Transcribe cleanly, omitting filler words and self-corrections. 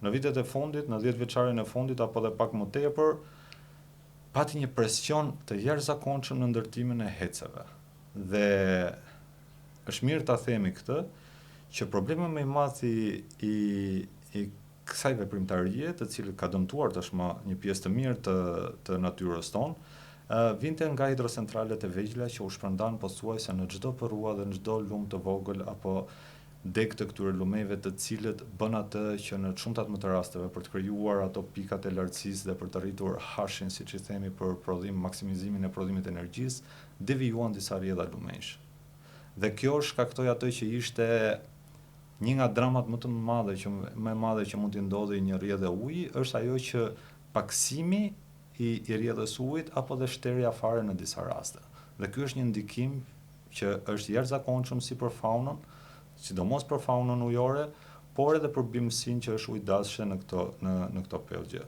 në vitet e fundit, në 10 vjeçarin e fundit apo dhe pak më tepër, pati një presion të jashtëzakonshëm në ndërtimin e heceve. Dhe është mirë ta themi këtë, që problemi më i madh i kësaj veprimtarie, të cilët ka dëmtuar tashmë një pjesë të mirë të natyrës tonë, vinte nga hidrocentralet e vegjëla që u shpërndan pothuajse në çdo përrua dhe në çdo lum të vogël apo deg të këtyre lumeve, të cilët bën atë që në shumtat më të rasteve për të krijuar ato pikat e lartësisë dhe për të arritur hashin, siç I themi, për prodhim, maksimizimin e prodhimit të energjisë, devijuan disa rrjedha lumenjsh. Dhe kjo shkaktoi atë që ishte një nga dramat më e madhe që mund t'i ndodhi një rrjedhë uji, është ajo që paksimi i rrjedhës ujit apo dhe shterja fare në disa raste. Dhe ky është një ndikim që është jashtëzakonshëm si për faunën, sidomos për faunën ujore, por edhe për bimësinë që është ujdasshë në këto pelgje.